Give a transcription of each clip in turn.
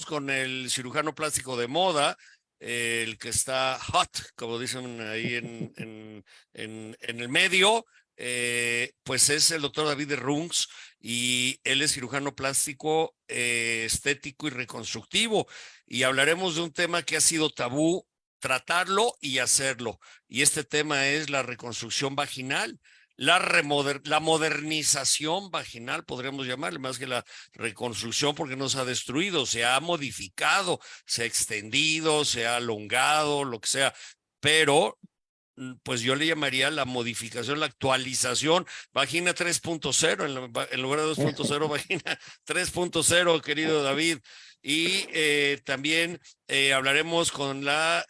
con el cirujano plástico de moda, el que está hot, como dicen ahí en el medio, pues es el doctor David de Rungs, y él es cirujano plástico estético y reconstructivo, y hablaremos de un tema que ha sido tabú tratarlo y hacerlo, y este tema es la reconstrucción vaginal. La modernización vaginal, podríamos llamarle, más que la reconstrucción, porque no se ha destruido, se ha modificado, se ha extendido, se ha alongado, lo que sea, pero pues yo le llamaría la modificación, la actualización, vagina 3.0 en lugar de 2.0, vagina 3.0, querido David. Y también hablaremos con la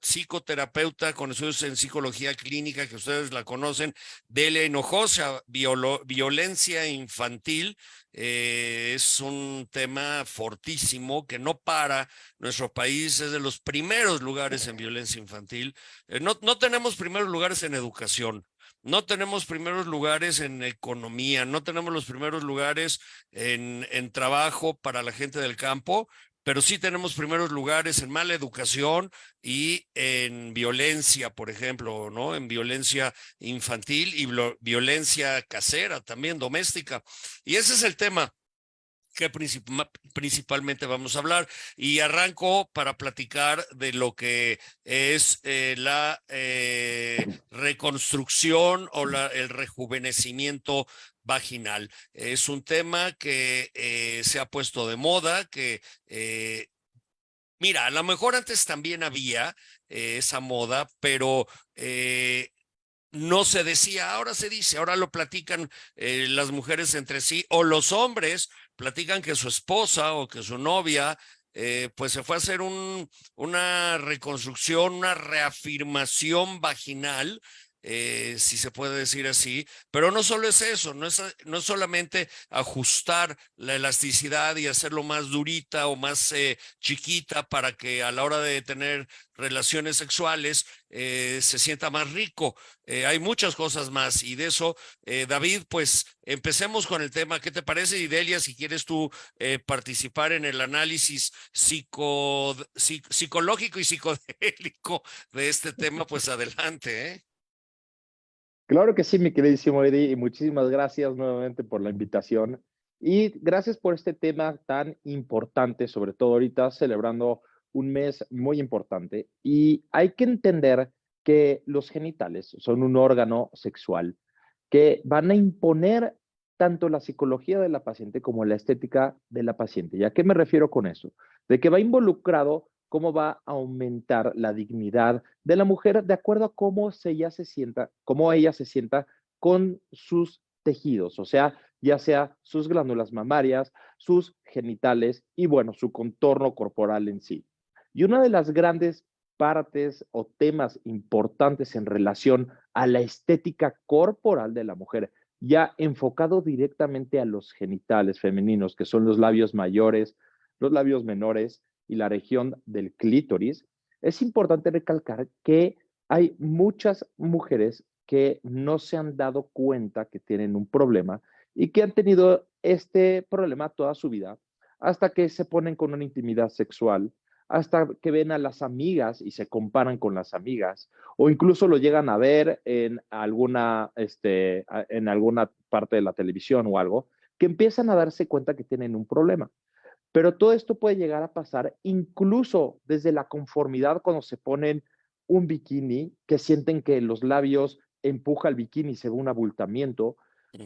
psicoterapeuta con estudios en psicología clínica, que ustedes la conocen, Delia Hinojosa, violencia infantil. Es un tema fortísimo que no para. Nuestro país es de los primeros lugares en violencia infantil. No tenemos primeros lugares en educación, no tenemos primeros lugares en economía, no tenemos los primeros lugares en trabajo para la gente del campo, pero sí tenemos primeros lugares en mala educación y en violencia, por ejemplo, ¿no? En violencia infantil y violencia casera, también doméstica. Y ese es el tema que principalmente vamos a hablar, y arranco para platicar de lo que es la reconstrucción o el rejuvenecimiento vaginal. Es un tema que se ha puesto de moda, que mira, a lo mejor antes también había esa moda, pero no se decía, ahora se dice, ahora lo platican las mujeres entre sí, o los hombres platican que su esposa o que su novia pues se fue a hacer una reconstrucción, una reafirmación vaginal, si se puede decir así, pero no solo es eso, no es solamente ajustar la elasticidad y hacerlo más durita o más chiquita para que a la hora de tener relaciones sexuales se sienta más rico. Hay muchas cosas más, y de eso, David, pues empecemos con el tema. ¿Qué te parece? Y Delia, si quieres tú participar en el análisis psicológico y psicodélico de este tema, pues adelante, ¿eh? Claro que sí, mi queridísimo Eddie, y muchísimas gracias nuevamente por la invitación. Y gracias por este tema tan importante, sobre todo ahorita celebrando un mes muy importante. Y hay que entender que los genitales son un órgano sexual que van a imponer tanto la psicología de la paciente como la estética de la paciente. ¿Y a qué me refiero con eso? De que va involucrado cómo va a aumentar la dignidad de la mujer de acuerdo a cómo ella se sienta con sus tejidos, o sea, ya sea sus glándulas mamarias, sus genitales y bueno, su contorno corporal en sí. Y una de las grandes partes o temas importantes en relación a la estética corporal de la mujer, ya enfocado directamente a los genitales femeninos, que son los labios mayores, los labios menores y la región del clítoris, es importante recalcar que hay muchas mujeres que no se han dado cuenta que tienen un problema y que han tenido este problema toda su vida hasta que se ponen con una intimidad sexual, hasta que ven a las amigas y se comparan con las amigas, o incluso lo llegan a ver en alguna parte de la televisión o algo, que empiezan a darse cuenta que tienen un problema. Pero todo esto puede llegar a pasar incluso desde la conformidad cuando se ponen un bikini, que sienten que los labios empuja el bikini y se ve un abultamiento.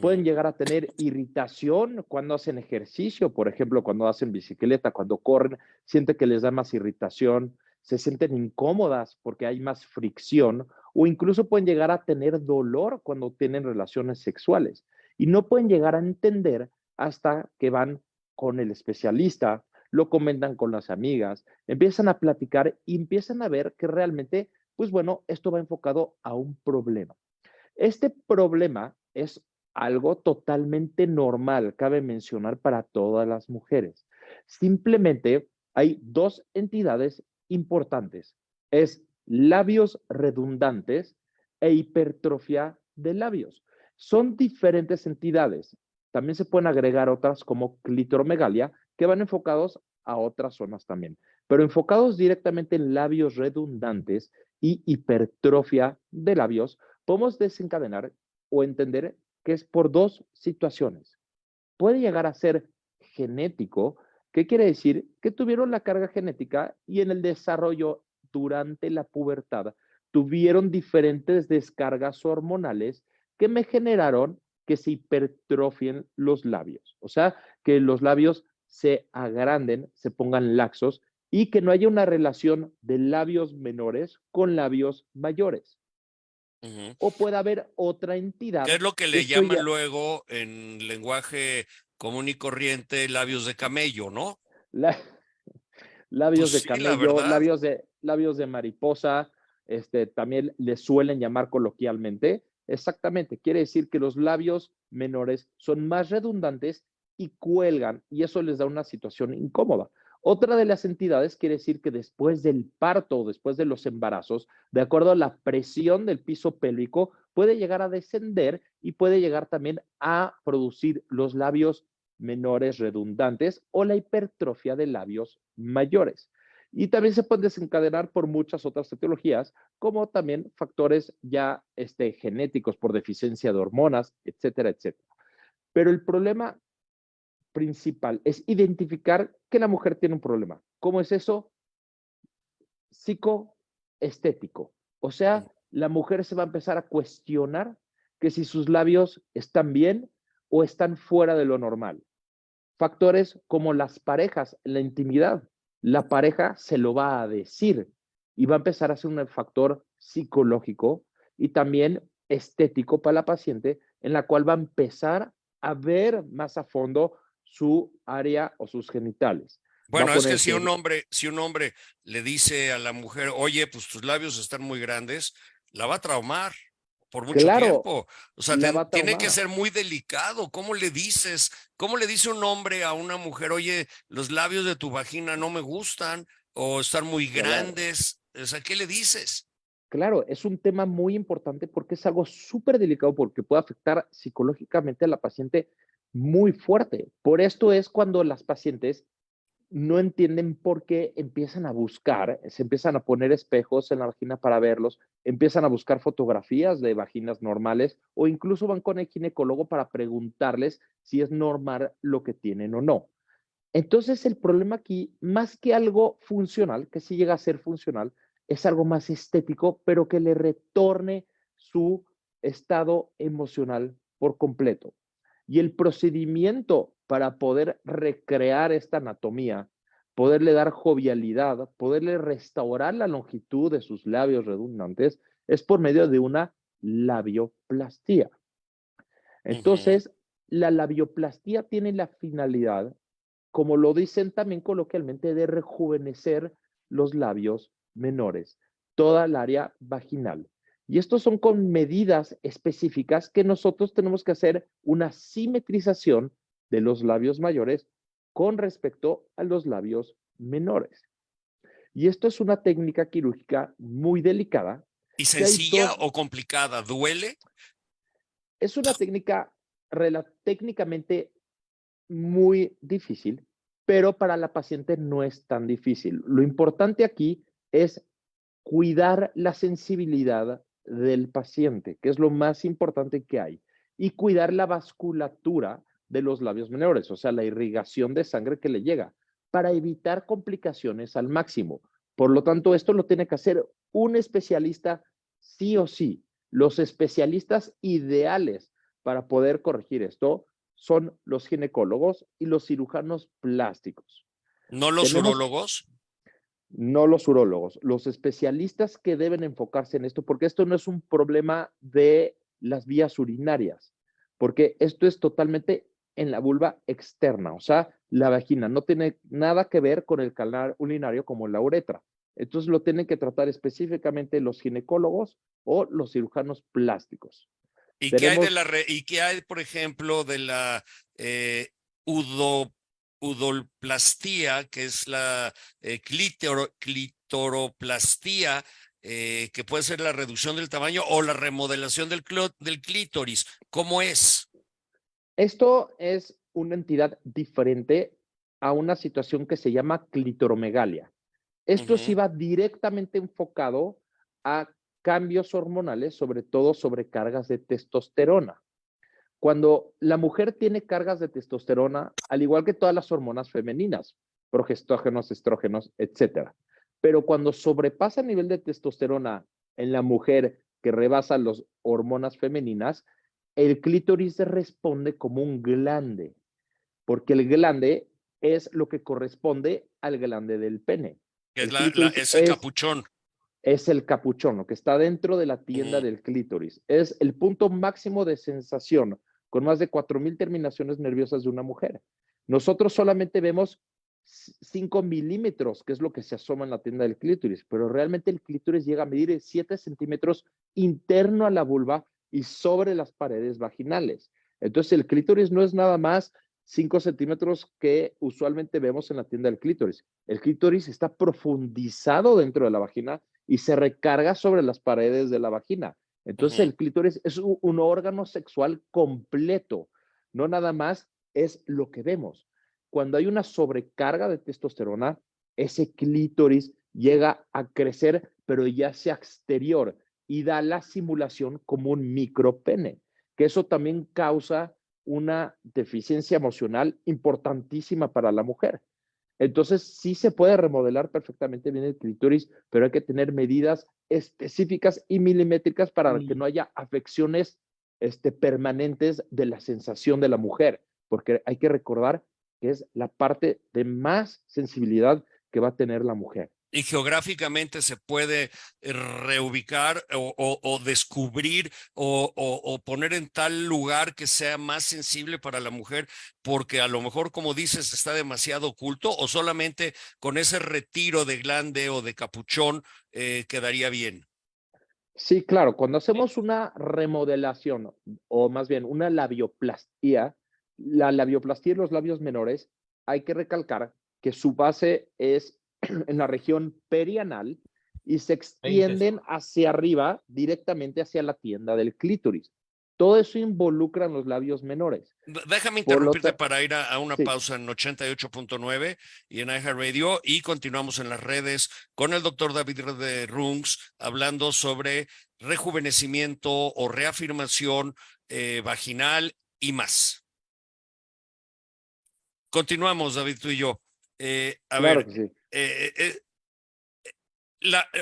Pueden llegar a tener irritación cuando hacen ejercicio, por ejemplo, cuando hacen bicicleta, cuando corren, sienten que les da más irritación, se sienten incómodas porque hay más fricción, o incluso pueden llegar a tener dolor cuando tienen relaciones sexuales. Y no pueden llegar a entender hasta que van con el especialista, lo comentan con las amigas, empiezan a platicar y empiezan a ver que realmente, pues bueno, esto va enfocado a un problema. Este problema es algo totalmente normal, cabe mencionar, para todas las mujeres. Simplemente hay dos entidades importantes. Es labios redundantes e hipertrofia de labios. Son diferentes entidades. También se pueden agregar otras como clitoromegalia, que van enfocados a otras zonas también. Pero enfocados directamente en labios redundantes y hipertrofia de labios, podemos desencadenar o entender que es por dos situaciones. Puede llegar a ser genético. ¿Qué quiere decir? Que tuvieron la carga genética y en el desarrollo durante la pubertad tuvieron diferentes descargas hormonales que me generaron que se hipertrofien los labios. O sea, que los labios se agranden, se pongan laxos y que no haya una relación de labios menores con labios mayores. Ujú. O puede haber otra ¿Qué entidad es lo que que le esto llaman ya, luego en lenguaje común y corriente labios de camello, ¿no? la, Pues labios de sí, la camello, verdad. labios de mariposa, también les suelen llamar coloquialmente. Exactamente, quiere decir que los labios menores son más redundantes y cuelgan, y eso les da una situación incómoda. Otra de las entidades quiere decir que después del parto o después de los embarazos, de acuerdo a la presión del piso pélvico, puede llegar a descender y puede llegar también a producir los labios menores redundantes o la hipertrofia de labios mayores. Y también se puede desencadenar por muchas otras etiologías, como también factores ya genéticos por deficiencia de hormonas, etcétera, etcétera. Pero el problema principal es identificar que la mujer tiene un problema. ¿Cómo es eso? Psicoestético. O sea, la mujer se va a empezar a cuestionar que si sus labios están bien o están fuera de lo normal. Factores como las parejas, la intimidad. La pareja se lo va a decir y va a empezar a ser un factor psicológico y también estético para la paciente, en la cual va a empezar a ver más a fondo su área o sus genitales. Va a Bueno, es que ponerse, si un hombre le dice a la mujer, oye, pues tus labios están muy grandes, la va a traumar por mucho claro, tiempo. O sea, la va a tiene que traumar. ser muy delicado. ¿Cómo le dices? ¿Cómo le dice un hombre a una mujer, oye, los labios de tu vagina no me gustan o están muy Claro. grandes? O sea, ¿qué le dices? Claro, es un tema muy importante porque es algo súper delicado porque puede afectar psicológicamente a la paciente muy fuerte. Por esto es cuando las pacientes no entienden por qué empiezan a buscar, se empiezan a poner espejos en la vagina para verlos, empiezan a buscar fotografías de vaginas normales o incluso van con el ginecólogo para preguntarles si es normal lo que tienen o no. Entonces, el problema aquí, más que algo funcional, que sí llega a ser funcional, es algo más estético, pero que le retorne su estado emocional por completo. Y el procedimiento para poder recrear esta anatomía, poderle dar jovialidad, poderle restaurar la longitud de sus labios redundantes, es por medio de una labioplastía. Ujú. Entonces, la labioplastía tiene la finalidad, como lo dicen también coloquialmente, de rejuvenecer los labios menores, toda el área vaginal. Y estos son con medidas específicas que nosotros tenemos que hacer una simetrización de los labios mayores con respecto a los labios menores. Y esto es una técnica quirúrgica muy delicada, ¿Y que hay sencilla dos, o complicada? ¿Duele? es una técnica técnicamente muy difícil, pero para la paciente no es tan difícil. Lo importante aquí es cuidar la sensibilidad del paciente, que es lo más importante que hay, y cuidar la vasculatura de los labios menores, o sea, la irrigación de sangre que le llega, para evitar complicaciones al máximo. Por lo tanto, esto lo tiene que hacer un especialista sí o sí. Los especialistas ideales para poder corregir esto son los ginecólogos y los cirujanos plásticos. ¿No los Tenemos urólogos? no los urólogos, los especialistas que deben enfocarse en esto, porque esto no es un problema de las vías urinarias, porque esto es totalmente en la vulva externa, o sea, la vagina no tiene nada que ver con el canal urinario como la uretra. Entonces lo tienen que tratar específicamente los ginecólogos o los cirujanos plásticos. ¿Y qué hay de Tenemos y qué hay, por ejemplo, de la eh, udo- udolplastía, que es la clitoroplastía, que puede ser la reducción del tamaño o la remodelación del clítoris? ¿Cómo es? Esto es una entidad diferente. a una situación que se llama clitoromegalia. Esto sí va directamente enfocado a cambios hormonales, sobre todo sobre cargas de testosterona. Cuando la mujer tiene cargas de testosterona, al igual que todas las hormonas femeninas, progestógenos, estrógenos, etcétera. Pero cuando sobrepasa el nivel de testosterona en la mujer que rebasa las hormonas femeninas, el clítoris responde como un glande, porque el glande es lo que corresponde al glande del pene. Que El clítoris es el capuchón. es el capuchón, lo que está dentro de la tienda del clítoris. Es el punto máximo de sensación, con más de 4,000 terminaciones nerviosas de una mujer. Nosotros solamente vemos 5 milímetros, que es lo que se asoma en la tienda del clítoris, pero realmente el clítoris llega a medir 7 centímetros interno a la vulva y sobre las paredes vaginales. Entonces el clítoris no es nada más 5 centímetros que usualmente vemos en la tienda del clítoris. El clítoris está profundizado dentro de la vagina y se recarga sobre las paredes de la vagina. Entonces el clítoris es un órgano sexual completo, no nada más es lo que vemos. Cuando hay una sobrecarga de testosterona, ese clítoris llega a crecer, pero ya sea exterior y da la simulación como un micropene, que eso también causa una deficiencia emocional importantísima para la mujer. Entonces, sí se puede remodelar perfectamente bien el clítoris, pero hay que tener medidas específicas y milimétricas para que no haya afecciones permanentes de la sensación de la mujer, porque hay que recordar que es la parte de más sensibilidad que va a tener la mujer. Y geográficamente se puede reubicar o descubrir o poner en tal lugar que sea más sensible para la mujer, porque a lo mejor, como dices, está demasiado oculto, o solamente con ese retiro de glande o de capuchón quedaría bien. Sí, claro, cuando hacemos una remodelación o más bien una labioplastía, la labioplastía en los labios menores, hay que recalcar que su base es en la región perianal y se 20. extienden hacia arriba directamente hacia la tienda del clítoris. Todo eso involucra en los labios menores. Déjame Por lo interrumpirte para ir a una sí, pausa en 88.9 y en iHeartRadio, y continuamos en las redes con el doctor David de Rungs hablando sobre rejuvenecimiento o reafirmación vaginal y más. Continuamos, David, tú y yo. A claro ver, que sí. eh, eh,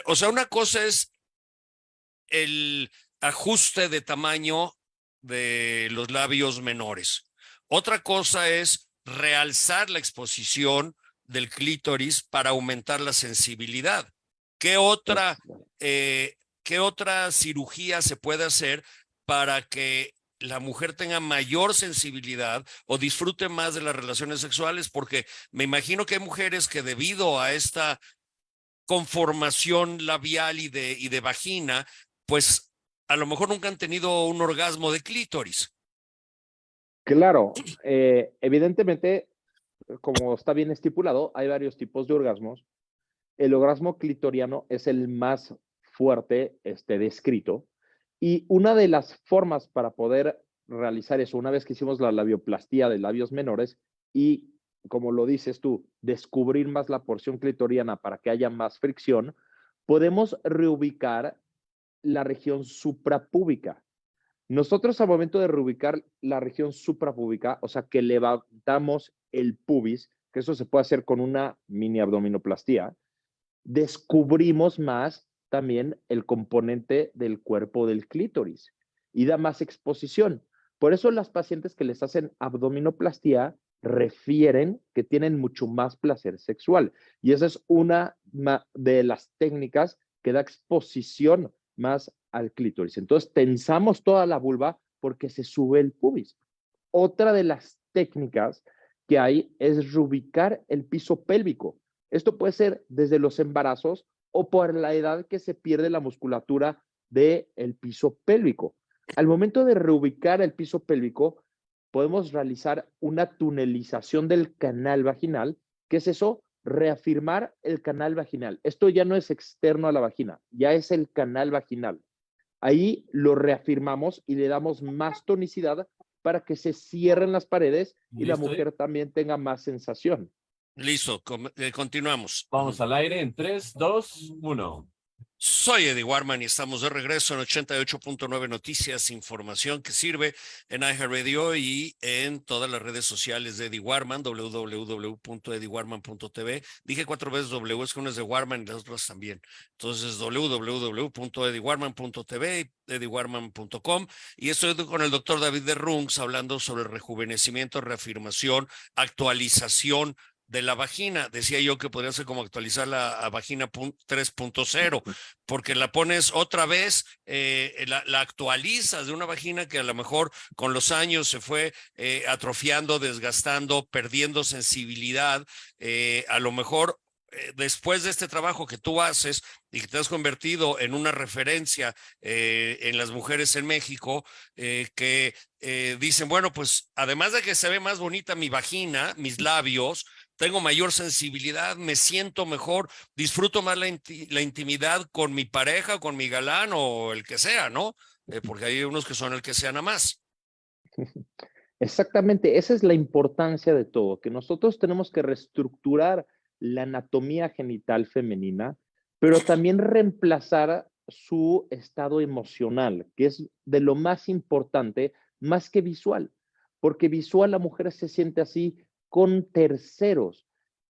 o sea, una cosa es el ajuste de tamaño de los labios menores. Otra cosa es realzar la exposición del clítoris para aumentar la sensibilidad. ¿Qué otra, Es, qué otra cirugía se puede hacer para que la mujer tenga mayor sensibilidad o disfrute más de las relaciones sexuales? Porque me imagino que hay mujeres que, debido a esta conformación labial y de vagina, pues a lo mejor nunca han tenido un orgasmo de clítoris. claro, evidentemente, como está bien estipulado, hay varios tipos de orgasmos. El orgasmo clitoriano es el más fuerte descrito. Y una de las formas para poder realizar eso, una vez que hicimos la labioplastía de labios menores y, como lo dices tú, descubrir más la porción clitoriana para que haya más fricción, podemos reubicar la región suprapúbica. Nosotros al momento de reubicar la región suprapúbica, o sea, que levantamos el pubis, que eso se puede hacer con una mini abdominoplastía, descubrimos más también el componente del cuerpo del clítoris y da más exposición. Por eso las pacientes que les hacen abdominoplastía refieren que tienen mucho más placer sexual. Y esa es una de las técnicas que da exposición más al clítoris. Entonces tensamos toda la vulva porque se sube el pubis. Otra de las técnicas que hay es reubicar el piso pélvico. Esto puede ser desde los embarazos o por la edad que se pierde la musculatura del piso pélvico. Al momento de reubicar el piso pélvico, podemos realizar una tunelización del canal vaginal. ¿Qué es eso? Reafirmar el canal vaginal. Esto ya no es externo a la vagina, ya es el canal vaginal. Ahí lo reafirmamos y le damos más tonicidad para que se cierren las paredes y la ¿Listo? mujer también tenga más sensación. Listo, continuamos. Vamos al aire en 3, 2, 1. Soy Eddie Warman y estamos de regreso en 88.9 Noticias, información que sirve en iHeartRadio y en todas las redes sociales de Eddie Warman, www.eddiewarman.tv. Dije 4 veces W, es que una es de Warman y las otras también. Entonces, www.eddiewarman.tv y eddiewarman.com. Y estoy con el doctor David de Rungs hablando sobre rejuvenecimiento, reafirmación, actualización de la vagina. Decía yo que podría ser como actualizar la vagina 3.0, porque la pones otra vez, la actualizas de una vagina que a lo mejor con los años se fue atrofiando, desgastando, perdiendo sensibilidad. A lo mejor después de este trabajo que tú haces y que te has convertido en una referencia en las mujeres en México, que dicen, bueno, pues además de que se ve más bonita mi vagina, mis labios, tengo mayor sensibilidad, me siento mejor, disfruto más la intimidad con mi pareja, con mi galán o el que sea, ¿no? Porque hay unos que son el que sea nada más. Exactamente, esa es la importancia de todo, que nosotros tenemos que reestructurar la anatomía genital femenina, pero también reemplazar su estado emocional, que es de lo más importante, más que visual, porque visual la mujer se siente así con terceros,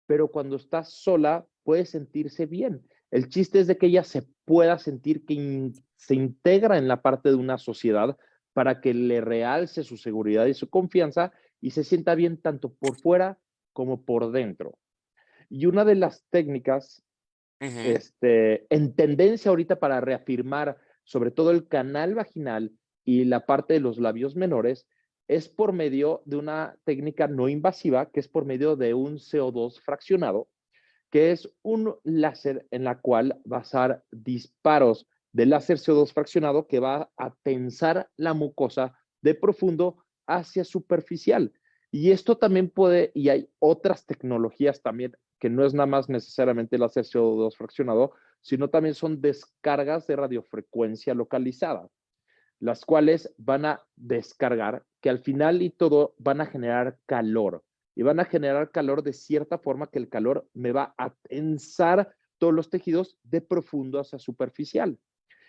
pero cuando está sola puede sentirse bien. El chiste es de que ella se pueda sentir que se integra en la parte de una sociedad para que le realce su seguridad y su confianza y se sienta bien tanto por fuera como por dentro. Y una de las técnicas en tendencia ahorita para reafirmar sobre todo el canal vaginal y la parte de los labios menores es por medio de una técnica no invasiva, que es por medio de un CO2 fraccionado, que es un láser en la cual va a ser disparos de láser CO2 fraccionado que va a tensar la mucosa de profundo hacia superficial. Y esto también puede, y hay otras tecnologías también, que no es nada más necesariamente el láser CO2 fraccionado, sino también son descargas de radiofrecuencia localizada, las cuales van a descargar, que al final y todo van a generar calor. Y van a generar calor de cierta forma que el calor me va a tensar todos los tejidos de profundo hacia superficial.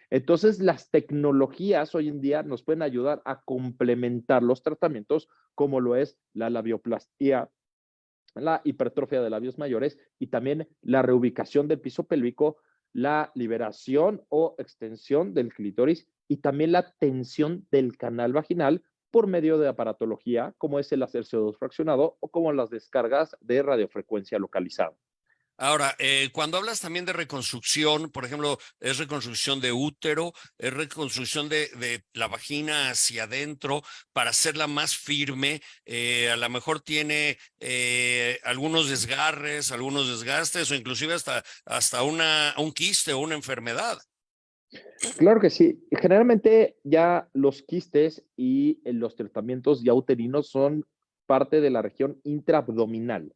Entonces, las tecnologías hoy en día nos pueden ayudar a complementar los tratamientos, como lo es la labioplastía, la hipertrofia de labios mayores y también la reubicación del piso pélvico, la liberación o extensión del clítoris y también la tensión del canal vaginal por medio de aparatología, como es el láser CO2 fraccionado o como las descargas de radiofrecuencia localizada. Ahora, cuando hablas también de reconstrucción, por ejemplo, es reconstrucción de útero, es reconstrucción de la vagina hacia adentro para hacerla más firme, a lo mejor tiene algunos desgarres, algunos desgastes o inclusive hasta un quiste o una enfermedad. Claro que sí. Generalmente ya los quistes y los tratamientos ya uterinos son parte de la región intraabdominal.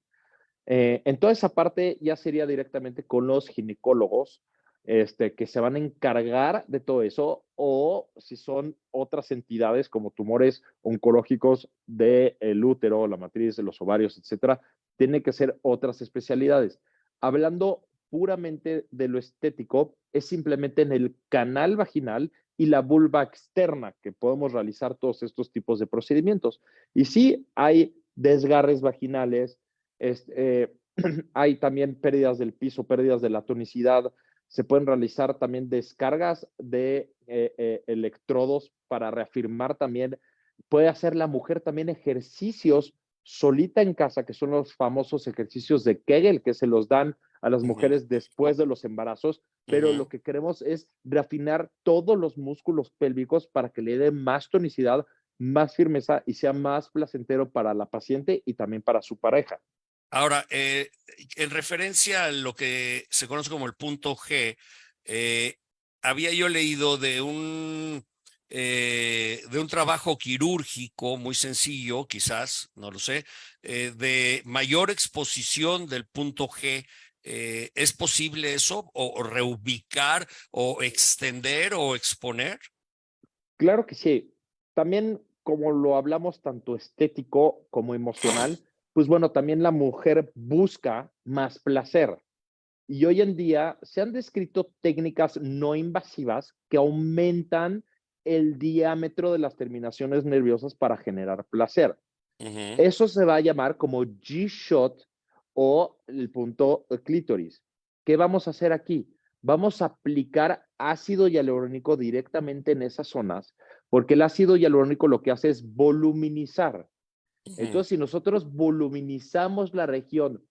En toda esa parte ya sería directamente con los ginecólogos que se van a encargar de todo eso, o si son otras entidades como tumores oncológicos del útero, la matriz, de los ovarios, etcétera, tienen que ser otras especialidades. Hablando puramente de lo estético, es simplemente en el canal vaginal y la vulva externa que podemos realizar todos estos tipos de procedimientos. Y sí, hay desgarres vaginales, hay también pérdidas del piso, pérdidas de la tonicidad. Se pueden realizar también descargas de electrodos para reafirmar también. Puede hacer la mujer también ejercicios solita en casa, que son los famosos ejercicios de Kegel, que se los dan a las mujeres después de los embarazos, pero lo que queremos es reafinar todos los músculos pélvicos para que le dé más tonicidad, más firmeza y sea más placentero para la paciente y también para su pareja. Ahora, en referencia a lo que se conoce como el punto G, eh, había yo leído de un trabajo quirúrgico muy sencillo, quizás, no lo sé, de mayor exposición del punto G. ¿Es posible eso? O reubicar, o extender, o exponer? Claro que sí. También, como lo hablamos tanto estético como emocional, pues bueno, también la mujer busca más placer. Y hoy en día se han descrito técnicas no invasivas que aumentan el diámetro de las terminaciones nerviosas para generar placer. Eso se va a llamar como G-Shot o el punto clítoris. ¿Qué vamos a hacer aquí? Vamos a aplicar ácido hialurónico directamente en esas zonas, porque el ácido hialurónico lo que hace es voluminizar. Entonces, si nosotros voluminizamos la región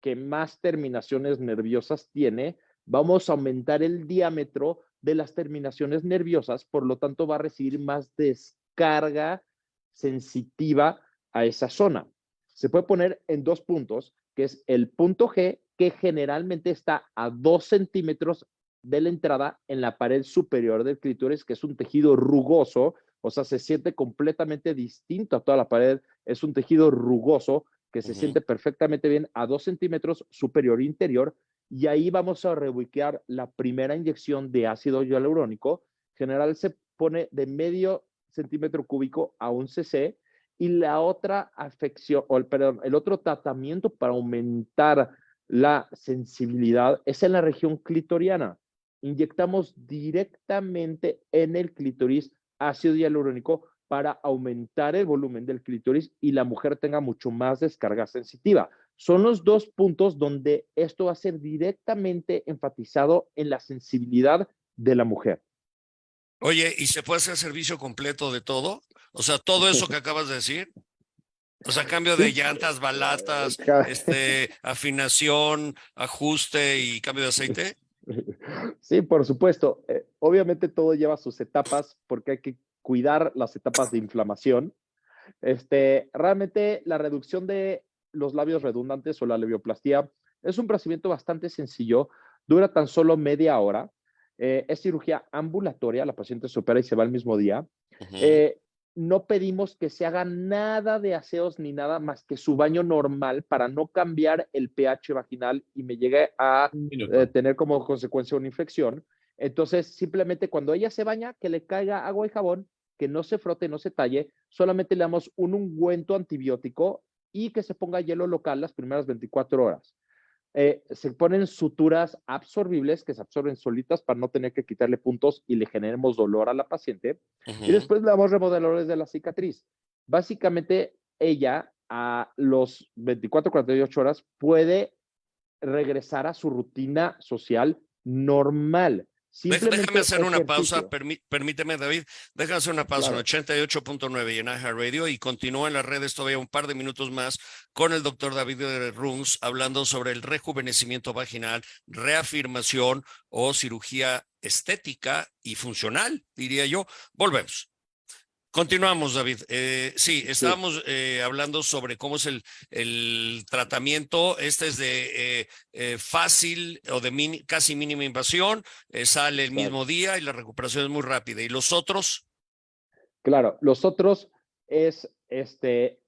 que más terminaciones nerviosas tiene, vamos a aumentar el diámetro de las terminaciones nerviosas, por lo tanto va a recibir más descarga sensitiva a esa zona. Se puede poner en 2 puntos, que es el punto G, que generalmente está a 2 centímetros de la entrada en la pared superior del clítoris, que es un tejido rugoso, o sea, se siente completamente distinto a toda la pared. Es un tejido rugoso que se siente perfectamente bien a 2 centímetros superior e interior, y ahí vamos a reubicar la primera inyección de ácido hialurónico. General se pone de medio centímetro cúbico a 1 cc, y la otra afección, o el otro tratamiento para aumentar la sensibilidad es en la región clitoriana. Inyectamos directamente en el clítoris ácido hialurónico para aumentar el volumen del clítoris y la mujer tenga mucho más descarga sensitiva. Son los 2 puntos donde esto va a ser directamente enfatizado en la sensibilidad de la mujer. Oye, ¿y se puede hacer servicio completo de todo? O sea, todo eso que acabas de decir. O sea, cambio de Sí, llantas, balatas, afinación, ajuste y cambio de aceite. sí, por supuesto. Obviamente todo lleva sus etapas porque hay que cuidar las etapas de inflamación. Realmente la reducción de los labios redundantes o la labioplastía es un procedimiento bastante sencillo, dura tan solo media hora, es cirugía ambulatoria, la paciente se opera y se va el mismo día. No pedimos que se haga nada de aseos ni nada más que su baño normal para no cambiar el pH vaginal y me llegue a tener como consecuencia una infección. Entonces, simplemente cuando ella se baña, que le caiga agua y jabón, que no se frote, no se talle, solamente le damos un ungüento antibiótico y que se ponga hielo local las primeras 24 horas. Se ponen suturas absorbibles que se absorben solitas para no tener que quitarle puntos y le generemos dolor a la paciente. Y después le damos remodeladores de la cicatriz. Básicamente, ella a los 24-48 horas puede regresar a su rutina social normal. Déjame hacer una pausa, Ejercicio. permíteme, David, déjame hacer una pausa Claro. en 88.9 y en iHeartRadio y continúa en las redes todavía un par de minutos más con el doctor David Rungs hablando sobre el rejuvenecimiento vaginal, reafirmación o cirugía estética y funcional, diría yo. Volvemos. Continuamos, David. Sí, Sí. estábamos hablando sobre cómo es el tratamiento. Este es de fácil o de casi mínima invasión, sale el mismo Exacto. día y la recuperación es muy rápida. ¿Y los otros? Claro, los otros es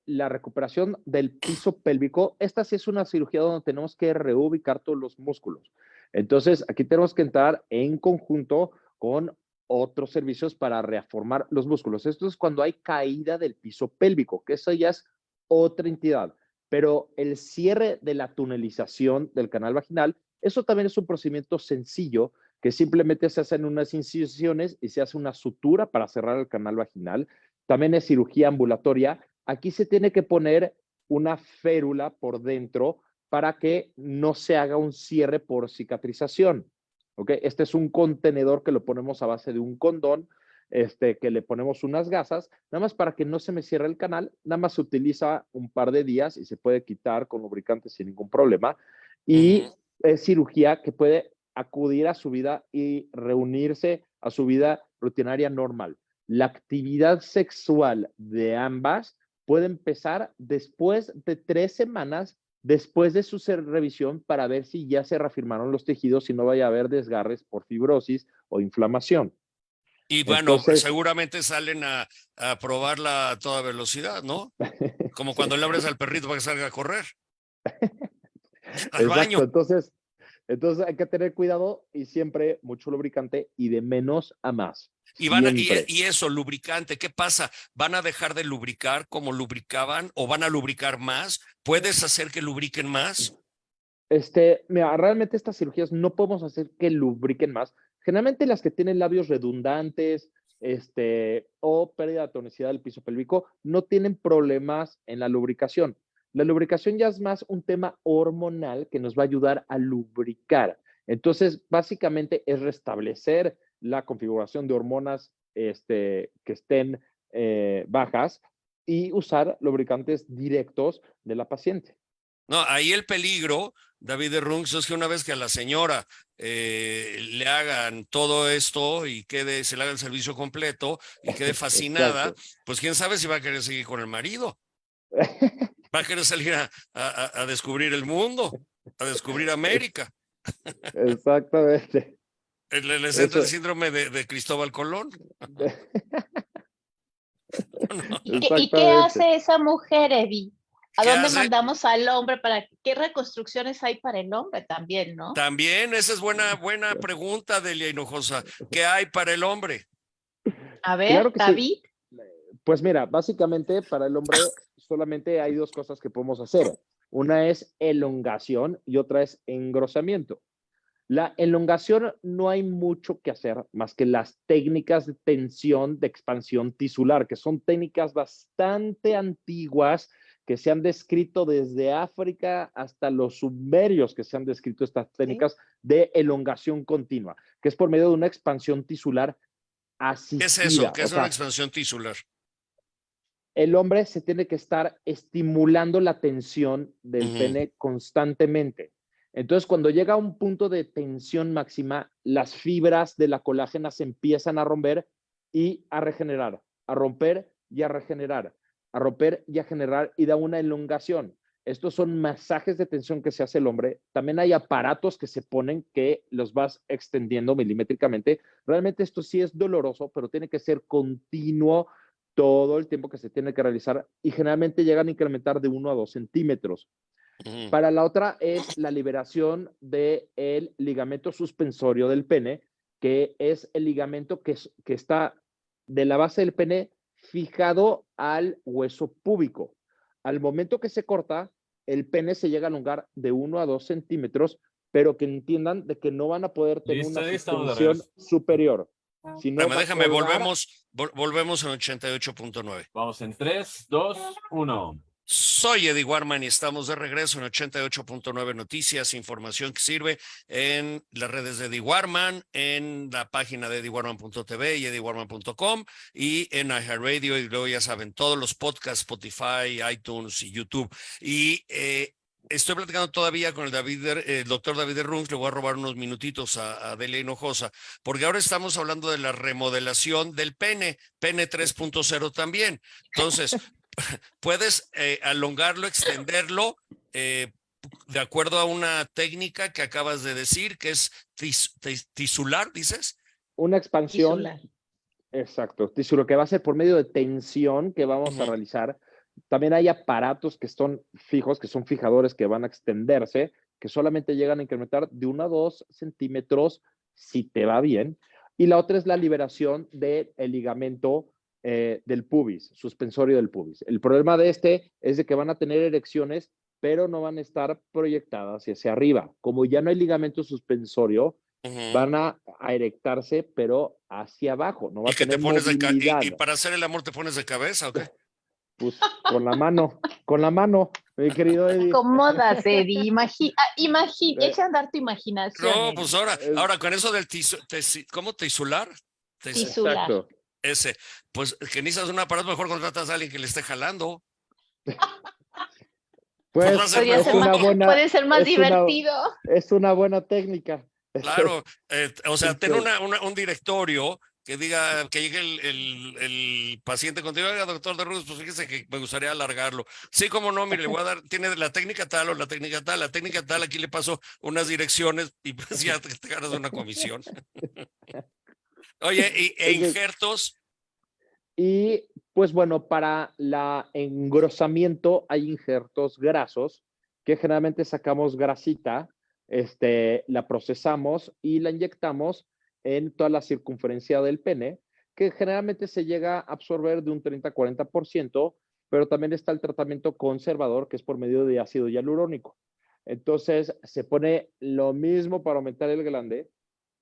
la recuperación del piso pélvico. Esta sí es una cirugía donde tenemos que reubicar todos los músculos. Entonces, aquí tenemos que entrar en conjunto con otros servicios para reformar los músculos. Esto es cuando hay caída del piso pélvico, que eso ya es otra entidad. Pero el cierre de la tunelización del canal vaginal, eso también es un procedimiento sencillo que simplemente se hacen unas incisiones y se hace una sutura para cerrar el canal vaginal. También es cirugía ambulatoria. Aquí se tiene que poner una férula por dentro para que no se haga un cierre por cicatrización. ¿Okay? Este es un contenedor que lo ponemos a base de un condón, que le ponemos unas gasas, nada más para que no se me cierre el canal. Nada más se utiliza un par de días y se puede quitar con lubricante sin ningún problema. Y es cirugía que puede acudir a su vida y reunirse a su vida rutinaria normal. La actividad sexual de ambas puede empezar después de 3 semanas después de su revisión para ver si ya se reafirmaron los tejidos y no vaya a haber desgarres por fibrosis o inflamación. Y bueno, Entonces, seguramente salen a probarla a toda velocidad, ¿no? Como sí, cuando le abres al perrito para que salga a correr, al baño. exacto. Entonces, Entonces hay que tener cuidado y siempre mucho lubricante y de menos a más. Y, Siempre. y eso, lubricante, ¿qué pasa? ¿Van a dejar de lubricar como lubricaban o van a lubricar más? ¿Puedes hacer que lubriquen más? Mira, realmente estas cirugías no podemos hacer que lubriquen más. Generalmente las que tienen labios redundantes, o pérdida de tonicidad del piso pélvico, no tienen problemas en la lubricación. La lubricación ya es más un tema hormonal que nos va a ayudar a lubricar. Entonces, básicamente es restablecer la configuración de hormonas que estén bajas y usar lubricantes directos de la paciente. No, ahí el peligro, David de Rungs, es que una vez que a la señora le hagan todo esto y se le haga el servicio completo y quede fascinada, pues quién sabe si va a querer seguir con el marido. Va a querer salir a descubrir el mundo, a descubrir América. Exactamente. Les entra el síndrome de Cristóbal Colón. ¿Y qué hace esa mujer, Eddie? ¿A dónde hace? Mandamos al hombre para qué reconstrucciones hay para el hombre también, no? También, esa es buena pregunta, Delia Hinojosa. ¿Qué hay para el hombre? A ver, claro que David. Sí. Pues mira, básicamente para el hombre solamente hay dos cosas que podemos hacer. Una es elongación y otra es engrosamiento. La elongación no hay mucho que hacer más que las técnicas de tensión de expansión tisular, que son técnicas bastante antiguas que se han descrito desde África hasta los sumerios, que se han descrito estas técnicas de elongación continua, que es por medio de una expansión tisular asistida. ¿Qué es eso? ¿Qué es una expansión tisular? El hombre se tiene que estar estimulando la tensión del pene constantemente. Entonces, cuando llega a un punto de tensión máxima, las fibras de la colágena se empiezan a romper y a regenerar, a romper y a regenerar, a romper y a generar, y da una elongación. Estos son masajes de tensión que se hace el hombre. También hay aparatos que se ponen que los vas extendiendo milimétricamente. Realmente esto sí es doloroso, pero tiene que ser continuo todo el tiempo que se tiene que realizar y generalmente llegan a incrementar de 1 a 2 centímetros. Para la otra es la liberación del ligamento suspensorio del pene, que es el ligamento que está de la base del pene fijado al hueso púbico. Al momento que se corta, el pene se llega a alongar de 1 a 2 centímetros, pero que entiendan de que no van a poder tener una suspensión superior. Si no, déjame, volvemos en 88.9. Vamos en 3, 2, 1. Soy Eddie Warman y estamos de regreso en 88.9 Noticias, información que sirve en las redes de Eddie Warman, en la página de eddiewarman.tv y eddiewarman.com y en iHeartRadio, y luego ya saben, todos los podcasts, Spotify, iTunes y YouTube. Y estoy platicando todavía con el doctor David de Rungs. Le voy a robar unos minutitos a Delia Hinojosa, porque ahora estamos hablando de la remodelación del pene 3.0 también. Entonces, puedes alongarlo, extenderlo, de acuerdo a una técnica que acabas de decir, que es tisular, ¿dices? Una expansión. Tisular. Exacto, tisular, que va a ser por medio de tensión que vamos a realizar. También hay aparatos que son fijos, que son fijadores que van a extenderse, que solamente llegan a incrementar de 1 a 2 centímetros si te va bien. Y la otra es la liberación del ligamento del pubis, suspensorio del pubis. El problema de es de que van a tener erecciones, pero no van a estar proyectadas hacia arriba. Como ya no hay ligamento suspensorio, van a erectarse, pero hacia abajo. No va a tener movilidad. ¿Y para hacer el amor te pones de cabeza o qué? Pues con la mano, mi querido Eddie. Acomódate, Eddie. Echa a andar tu imaginación. No, pues ahora con eso del ¿cómo tisular? Tisular. Exacto. Ese, pues que necesitas un aparato, mejor contratas a alguien que le esté jalando. Pues puede ser más divertido. Es una buena técnica. Claro, o sea, ten un directorio que diga, que llegue el paciente contigo, oiga, doctor de Rungs, pues fíjese que me gustaría alargarlo. Sí, cómo no, mire, le voy a dar, tiene la técnica tal o la técnica tal, aquí le paso unas direcciones y pues ya te ganas una comisión. Oye, ¿e injertos? Y pues bueno, para el engrosamiento hay injertos grasos que generalmente sacamos grasita la procesamos y la inyectamos en toda la circunferencia del pene, que generalmente se llega a absorber de un 30-40%, pero también está el tratamiento conservador, que es por medio de ácido hialurónico. Entonces, se pone lo mismo para aumentar el glande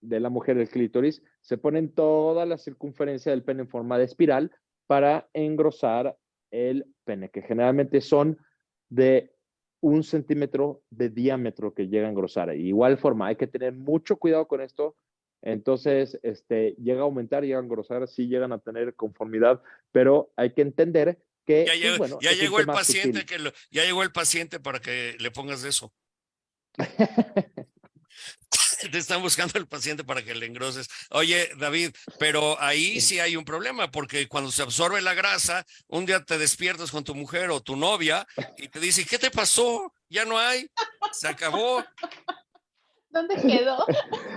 de la mujer, el clítoris, se pone en toda la circunferencia del pene en forma de espiral para engrosar el pene, que generalmente son de 1 centímetro de diámetro que llega a engrosar. De igual forma, hay que tener mucho cuidado con esto. Entonces, llega a aumentar, llega a engrosar, sí llegan a tener conformidad, pero hay que entender que, Ya llegó, pues bueno, ya es un llegó el tema paciente sutil. ya llegó el paciente para que le pongas eso. Te están buscando el paciente para que le engroses. Oye, David, pero ahí sí hay un problema, porque cuando se absorbe la grasa, un día te despiertas con tu mujer o tu novia y te dice, ¿qué te pasó? Ya no hay, se acabó, ¿Dónde quedó?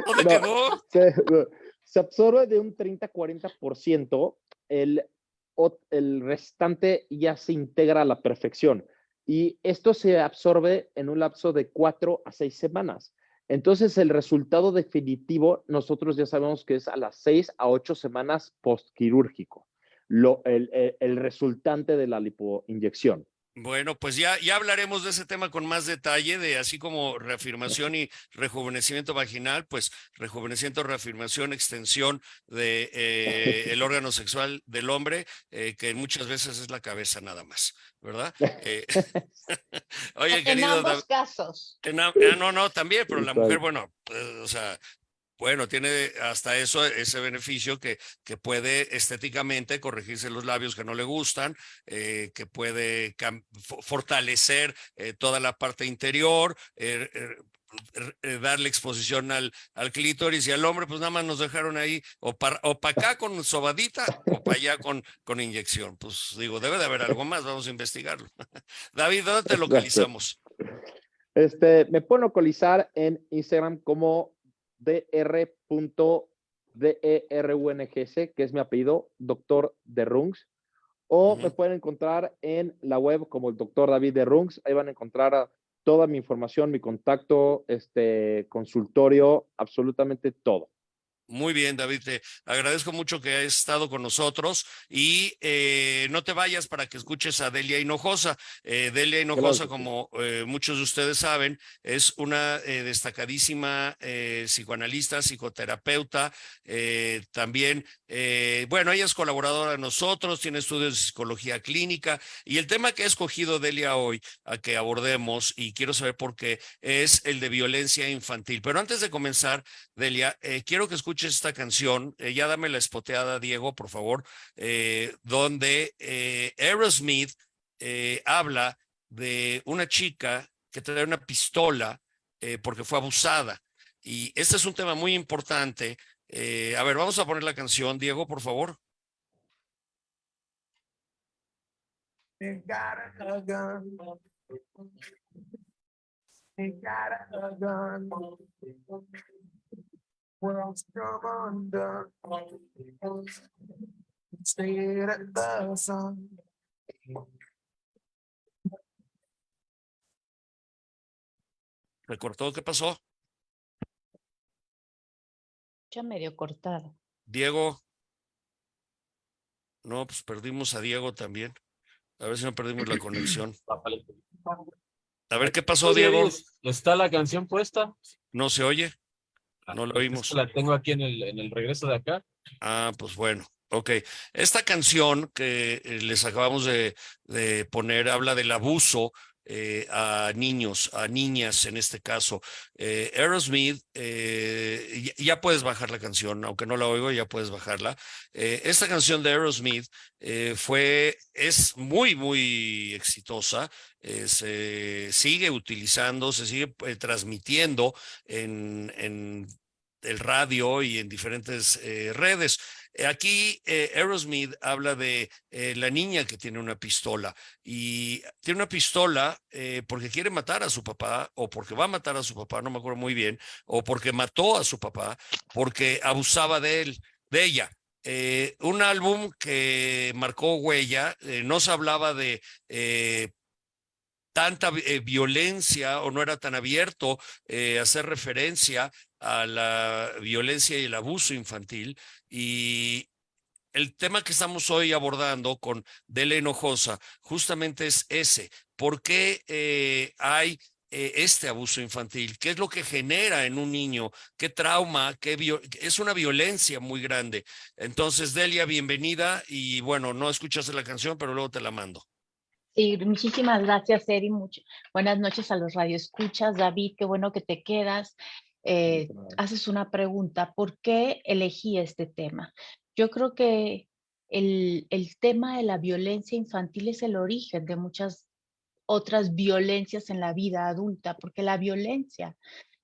¿dónde No, quedó? se absorbe de un 30-40%, el restante ya se integra a la perfección. Y esto se absorbe en un lapso de 4 a 6 semanas. Entonces, el resultado definitivo, nosotros ya sabemos que es a las 6 a 8 semanas postquirúrgico, el resultante de la lipoinyección. Bueno, pues ya hablaremos de ese tema con más detalle, de así como reafirmación y rejuvenecimiento vaginal, pues rejuvenecimiento, reafirmación, extensión de el órgano sexual del hombre, que muchas veces es la cabeza nada más, ¿verdad? Oye, En querido David, ambos casos. no, también, pero la mujer, Exacto. bueno, o sea, bueno, tiene hasta eso, ese beneficio que puede estéticamente corregirse los labios que no le gustan, que puede fortalecer toda la parte interior, darle exposición al clítoris, y al hombre pues nada más nos dejaron ahí o para acá con sobadita o para allá con inyección. Pues digo, debe de haber algo más, vamos a investigarlo. David, ¿dónde te Exacto. localizamos? Me pueden localizar en Instagram como dr.derungc, que es mi apellido, doctor de Rungs, o me pueden encontrar en la web como el doctor David de Rungs. Ahí van a encontrar toda mi información, mi contacto, consultorio, absolutamente todo. Muy bien, David, te agradezco mucho que hayas estado con nosotros y no te vayas para que escuches a Delia Hinojosa. Delia Claro Hinojosa, que sí. como muchos de ustedes saben, es una destacadísima psicoanalista, psicoterapeuta. También, bueno, ella es colaboradora de nosotros, tiene estudios de psicología clínica, y el tema que ha escogido Delia hoy a que abordemos, y quiero saber por qué, es el de violencia infantil. Pero antes de comenzar, Delia, quiero que escuches esta canción, ya dame la espoteada, Diego, por favor, donde Aerosmith habla de una chica que trae una pistola porque fue abusada. Y este es un tema muy importante. A ver, vamos a poner la canción, Diego, por favor. Ain't got a gun. Ain't got a gun. World's come undone. Stayed at the sun. ¿Recortó? ¿Qué pasó? Ya medio cortado. Diego. No, pues perdimos a Diego también. A ver si no perdimos la conexión. A ver qué pasó, Oye, Diego. ¿está la canción puesta? ¿No se oye? No lo Es que oímos. la tengo aquí en el regreso de acá. Ah, pues bueno. Ok. Esta canción que les acabamos de poner habla del abuso a niños, a niñas en este caso. Aerosmith, ya puedes bajar la canción, aunque no la oigo, ya puedes bajarla. Esta canción de Aerosmith es muy, muy exitosa. Se sigue utilizando, se sigue transmitiendo en el radio y en diferentes redes. Aquí Aerosmith habla de la niña que tiene una pistola, y tiene una pistola porque quiere matar a su papá, o porque va a matar a su papá, no me acuerdo muy bien, o porque mató a su papá, porque abusaba de él, de ella. Un álbum que marcó huella, no se hablaba de tanta violencia o no era tan abierto hacer referencia a la violencia y el abuso infantil. Y el tema que estamos hoy abordando con Dele Hinojosa justamente es ese. ¿Por qué hay este abuso infantil? ¿Qué es lo que genera en un niño? ¿Qué trauma? Es una violencia muy grande. Entonces, Delia, bienvenida. Y bueno, no escuchaste la canción, pero luego te la mando. Sí, muchísimas gracias, Eri. Buenas noches a los radioescuchas. David, qué bueno que te quedas. Haces una pregunta, ¿por qué elegí este tema? Yo creo que el tema de la violencia infantil es el origen de muchas otras violencias en la vida adulta, porque la violencia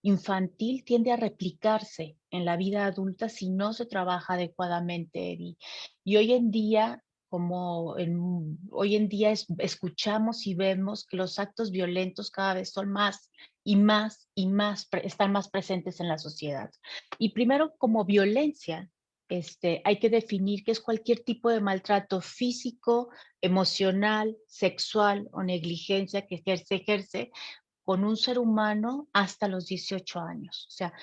infantil tiende a replicarse en la vida adulta si no se trabaja adecuadamente, Eddie. Y hoy en día, hoy en día escuchamos y vemos que los actos violentos cada vez son más y más y más, están más presentes en la sociedad. Y primero, como violencia, hay que definir que es cualquier tipo de maltrato físico, emocional, sexual o negligencia que se ejerce con un ser humano hasta los 18 años. O sea,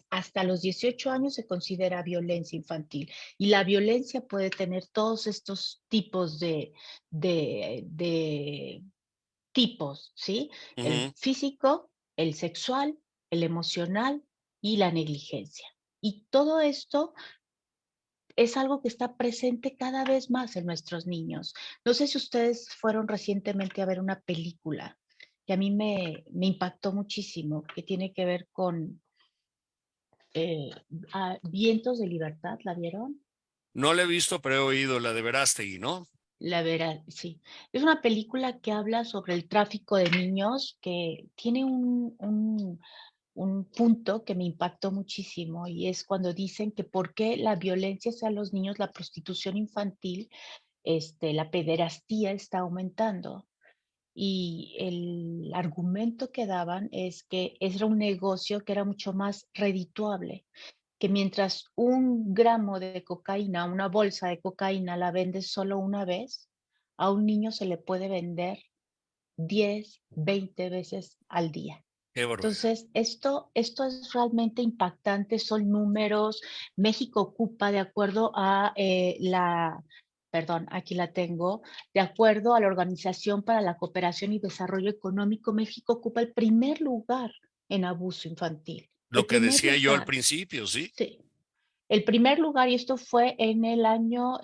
hasta los 18 años se considera violencia infantil. Y la violencia puede tener todos estos tipos de tipos, ¿sí? El físico, el sexual, el emocional y la negligencia. Y todo esto es algo que está presente cada vez más en nuestros niños. No sé si ustedes fueron recientemente a ver una película que a mí me impactó muchísimo, que tiene que ver con Vientos de Libertad. ¿La vieron? No la he visto, pero he oído la de Verástegui, ¿no? La verá, sí. Es una película que habla sobre el tráfico de niños, que tiene un punto que me impactó muchísimo, y es cuando dicen que por qué la violencia hacia los niños, la prostitución infantil, la pederastía está aumentando. Y el argumento que daban es que era un negocio que era mucho más redituable, que mientras 1 gramo de cocaína, una bolsa de cocaína la vendes solo una vez, a un niño se le puede vender 10, 20 veces al día. Qué barbaridad. Entonces, esto es realmente impactante, son números. México ocupa, de acuerdo a perdón, aquí la tengo, de acuerdo a la Organización para la Cooperación y Desarrollo Económico, México ocupa el primer lugar en abuso infantil. El Lo que primer decía yo al lugar, principio, ¿sí? sí. El primer lugar, y esto fue en el año,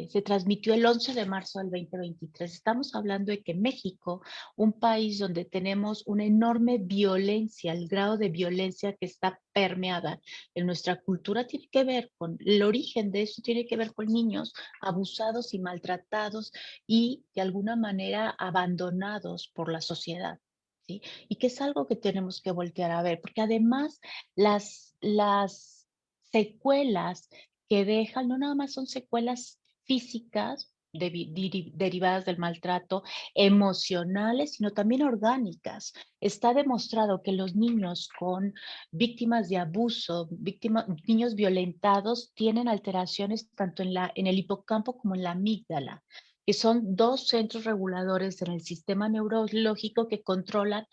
se transmitió el 11 de marzo del 2023. Estamos hablando de que México, un país donde tenemos una enorme violencia, el grado de violencia que está permeada en nuestra cultura, tiene que ver con el origen de eso, tiene que ver con niños abusados y maltratados y de alguna manera abandonados por la sociedad, ¿sí? Y que es algo que tenemos que voltear a ver, porque además las secuelas que dejan, no nada más son secuelas físicas derivadas del maltrato, emocionales, sino también orgánicas. Está demostrado que los niños con víctimas de abuso, niños violentados, tienen alteraciones tanto en el hipocampo como en la amígdala, que son 2 centros reguladores en el sistema neurológico que controlan,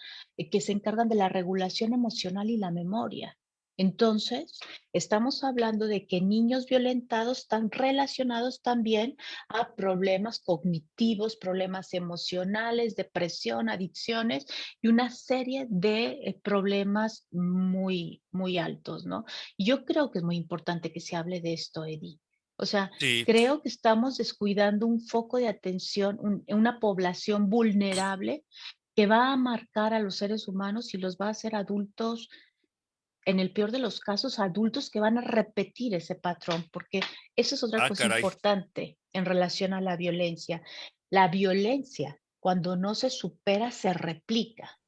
que se encargan de la regulación emocional y la memoria. Entonces, estamos hablando de que niños violentados están relacionados también a problemas cognitivos, problemas emocionales, depresión, adicciones y una serie de problemas muy, muy altos, ¿no? Y yo creo que es muy importante que se hable de esto, Eddie. O sea, Sí. creo que estamos descuidando un foco de atención, una población vulnerable que va a marcar a los seres humanos y los va a hacer adultos, en el peor de los casos, adultos que van a repetir ese patrón, porque eso es otra Ah, cosa caray. importante en relación a la violencia. La violencia, cuando no se supera, se replica,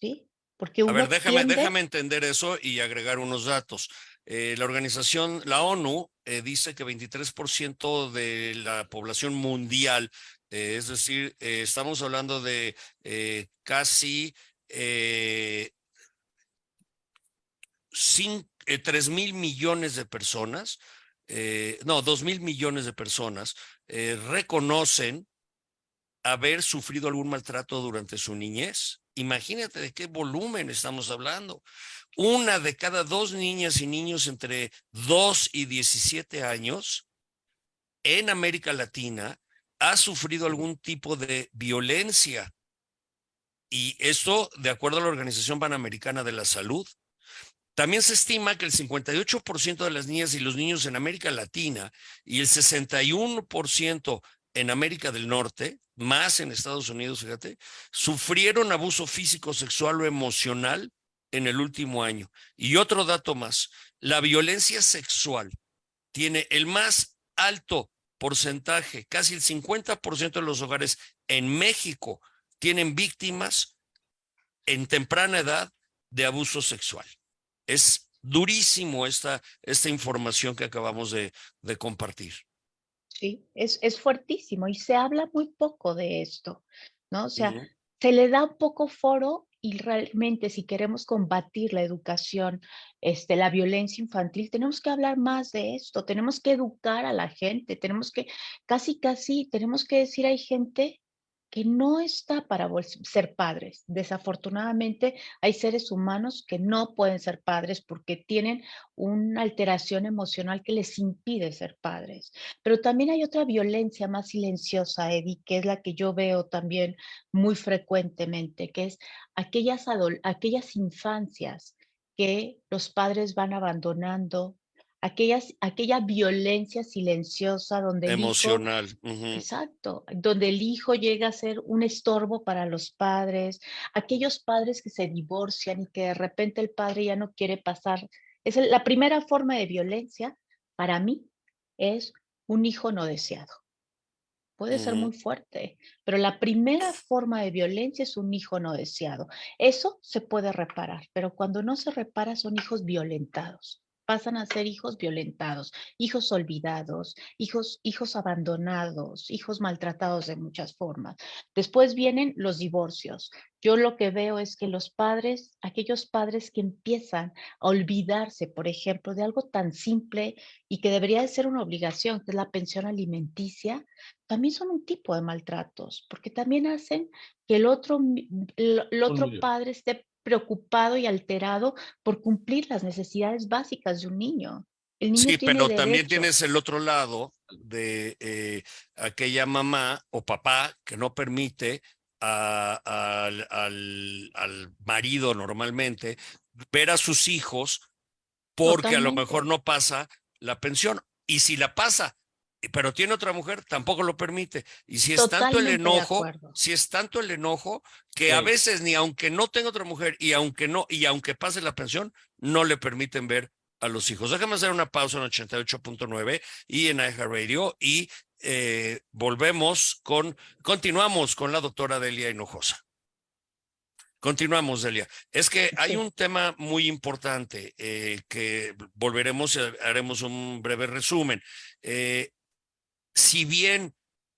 ¿sí? Porque A ver, uno tiende. déjame entender eso y agregar unos datos. La organización, la ONU, dice que 23% de la población mundial, es decir, estamos hablando de casi 3,000 millones de personas, no, 2.000 millones de personas reconocen haber sufrido algún maltrato durante su niñez. Imagínate de qué volumen estamos hablando. 1 de cada 2 niñas y niños entre 2 y 17 años en América Latina ha sufrido algún tipo de violencia. Y esto, de acuerdo a la Organización Panamericana de la Salud. También se estima que el 58% de las niñas y los niños en América Latina y el 61% en América del Norte, más en Estados Unidos, fíjate, sufrieron abuso físico, sexual o emocional en el último año. Y otro dato más, la violencia sexual tiene el más alto porcentaje, casi el 50% de los hogares en México tienen víctimas en temprana edad de abuso sexual. Es durísimo esta información que acabamos de compartir. Sí, es fuertísimo y se habla muy poco de esto, ¿no? O sea, Ujú. se le da un poco foro y realmente si queremos combatir la educación, la violencia infantil, tenemos que hablar más de esto, tenemos que educar a la gente, tenemos que, casi, tenemos que decir, hay gente que no está para ser padres. Desafortunadamente, hay seres humanos que no pueden ser padres porque tienen una alteración emocional que les impide ser padres. Pero también hay otra violencia más silenciosa, Eddie, que es la que yo veo también muy frecuentemente, que es aquellas infancias que los padres van abandonando, aquella violencia silenciosa donde el hijo. Emocional. Ujú. Exacto, donde el hijo llega a ser un estorbo para los padres, aquellos padres que se divorcian y que de repente el padre ya no quiere pasar. La primera forma de violencia para mí es un hijo no deseado. Puede ser Ujú. muy fuerte, pero la primera forma de violencia es un hijo no deseado. Eso se puede reparar, pero cuando no se repara son hijos violentados. Pasan a ser hijos violentados, hijos olvidados, hijos abandonados, hijos maltratados de muchas formas. Después vienen los divorcios. Yo lo que veo es que los padres, aquellos padres que empiezan a olvidarse, por ejemplo, de algo tan simple y que debería de ser una obligación, que es la pensión alimenticia, también son un tipo de maltratos, porque también hacen que el Un otro millón. padre esté preocupado y alterado por cumplir las necesidades básicas de un niño. El niño Sí, tiene pero también derecho. tienes el otro lado de aquella mamá o papá que no permite al marido normalmente ver a sus hijos porque a lo mejor Totalmente, no pasa la pensión. Y si la pasa, pero tiene otra mujer, tampoco lo permite. Y si es tanto el totalmente de enojo, acuerdo. si es tanto el enojo, que a Sí. veces ni aunque no tenga otra mujer y aunque no, y aunque pase la pensión, no le permiten ver a los hijos. Déjame hacer una pausa en 88.9 y en iHeartRadio y continuamos con la doctora Delia Hinojosa. Continuamos, Delia. Es que hay Sí, un tema muy importante que volveremos y haremos un breve resumen. Eh, si bien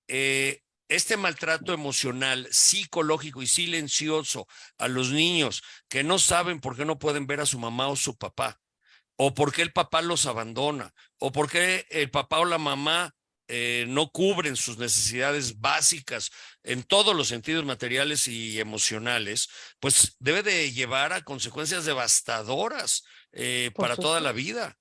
este maltrato emocional, psicológico y silencioso a los niños que no saben por qué no pueden ver a su mamá o su papá, o por qué el papá los abandona, o por qué el papá o la mamá no cubren sus necesidades básicas en todos los sentidos materiales y emocionales, pues debe de llevar a consecuencias devastadoras por para toda la supuesto. vida.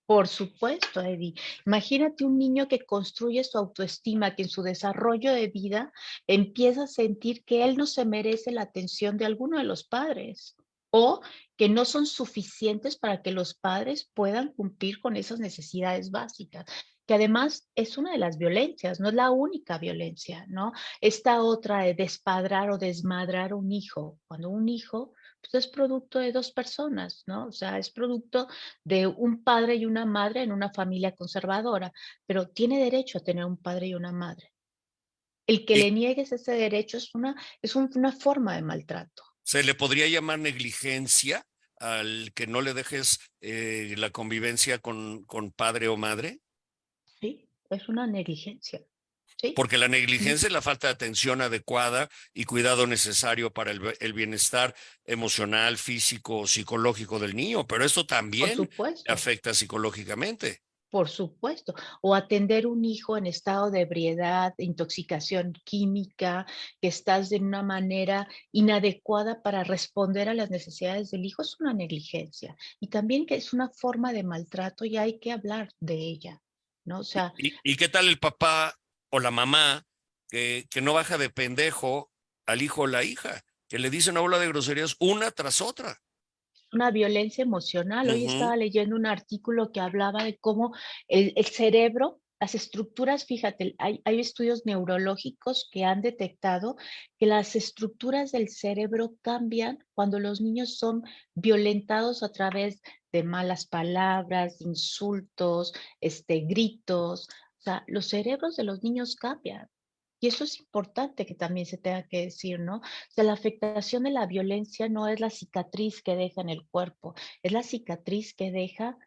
Por supuesto, Eddie. Imagínate un niño que construye su autoestima, que en su desarrollo de vida empieza a sentir que él no se merece la atención de alguno de los padres o que no son suficientes para que los padres puedan cumplir con esas necesidades básicas, que además es una de las violencias, no es la única violencia, ¿no? Esta otra de despadrar o desmadrar a un hijo, cuando un hijo pues, es producto de dos personas, ¿no? O sea, es producto de un padre y una madre en una familia conservadora, pero tiene derecho a tener un padre y una madre. El que Y le niegues ese derecho una forma de maltrato, se le podría llamar negligencia al que no le dejes la convivencia con padre o madre. ¿sí? Es una negligencia, ¿sí? Porque la Mm, negligencia es la falta de atención adecuada y cuidado necesario para el bienestar emocional, físico, psicológico del niño, pero esto por también supuesto. afecta psicológicamente. Por supuesto, o atender un hijo en estado de ebriedad, de intoxicación química, que estás de una manera inadecuada para responder a las necesidades del hijo, es una negligencia. Y también que es una forma de maltrato y hay que hablar de ella, ¿no? O sea, ¿Y qué tal el papá o la mamá que no baja de pendejo al hijo o la hija? Que le dicen una bola de groserías una tras otra. una violencia emocional. Hoy Ujú. estaba leyendo un artículo que hablaba de cómo el cerebro, las estructuras, fíjate, hay estudios neurológicos que han detectado que las estructuras del cerebro cambian cuando los niños son violentados a través de malas palabras, insultos, gritos. O sea, los cerebros de los niños cambian. Y eso es importante que también se tenga que decir, ¿no? O sea, la afectación de la violencia no es la cicatriz que deja en el cuerpo, es la cicatriz que deja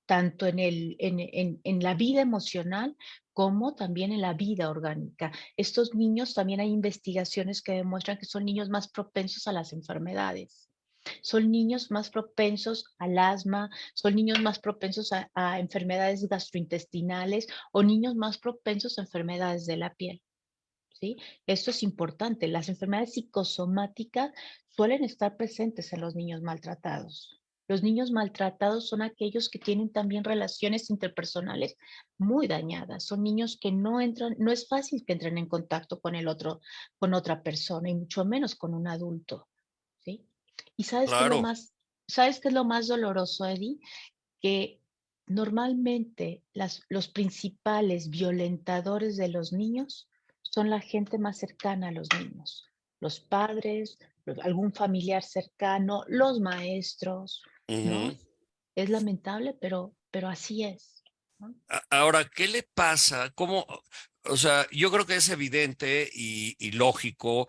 tanto en la vida emocional como también en la vida orgánica. Estos niños, también hay investigaciones que demuestran que son niños más propensos a las enfermedades. Son niños más propensos al asma, son niños más propensos a enfermedades gastrointestinales o niños más propensos a enfermedades de la piel. ¿Sí? Esto es importante. Las enfermedades psicosomáticas suelen estar presentes en los niños maltratados. Los niños maltratados son aquellos que tienen también relaciones interpersonales muy dañadas. Son niños que no entran, no es fácil que entren en contacto con el otro, con otra persona y mucho menos con un adulto, ¿sí? Y Claro. sabes qué es lo más doloroso, Eddie, que normalmente los principales violentadores de los niños son la gente más cercana a los niños, los padres, algún familiar cercano, los maestros, ¿no? Ujú. Es lamentable, pero así es, ¿no? Ahora, ¿qué le pasa? ¿Cómo? O sea, yo creo que es evidente y lógico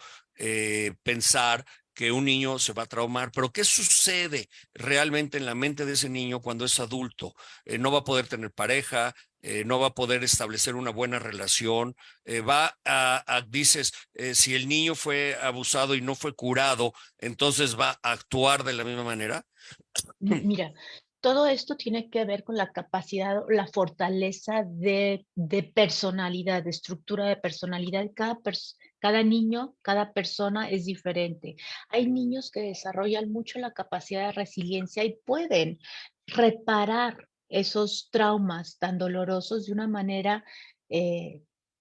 pensar que un niño se va a traumar, pero ¿qué sucede realmente en la mente de ese niño cuando es adulto? No va a poder tener pareja, no va a poder establecer una buena relación, dices, si el niño fue abusado y no fue curado, entonces va a actuar de la misma manera. Mira, todo esto tiene que ver con la capacidad, la fortaleza de personalidad, de estructura de personalidad. Cada niño, cada persona es diferente. Hay niños que desarrollan mucho la capacidad de resiliencia y pueden reparar esos traumas tan dolorosos de una manera,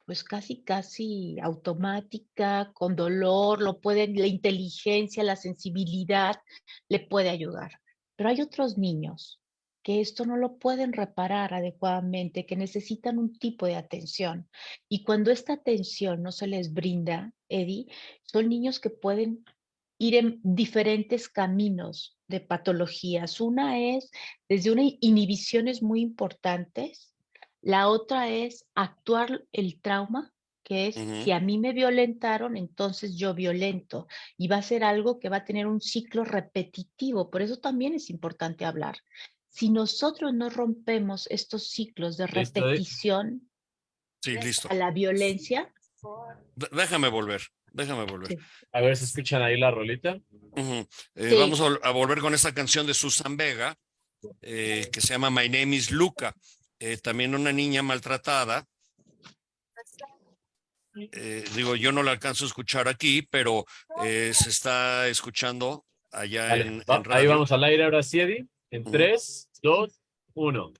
pues casi automática, con dolor, la inteligencia, la sensibilidad le puede ayudar. Pero hay otros niños que esto no lo pueden reparar adecuadamente, que necesitan un tipo de atención. Y cuando esta atención no se les brinda, Eddie, son niños que pueden ir en diferentes caminos de patologías. Una es desde una inhibiciones muy importantes, la otra es actuar el trauma, que es Ujú. si a mí me violentaron, entonces yo violento. Y va a ser algo que va a tener un ciclo repetitivo. Por eso también es importante hablar. Si nosotros no rompemos estos ciclos de ¿Listo, Eddie? repetición Sí, listo. a la violencia, Déjame volver, déjame volver. sí, A ver si escuchan ahí la rolita. Ujú. Vamos sí, a volver con esta canción de Susan Vega, que se llama My Name is Luca. También una niña maltratada. Digo, yo no la alcanzo a escuchar aquí, pero se está escuchando allá Vale, en ahí radio. vamos al aire ahora sí, Eddie. En Ujú. 3, 2, 1.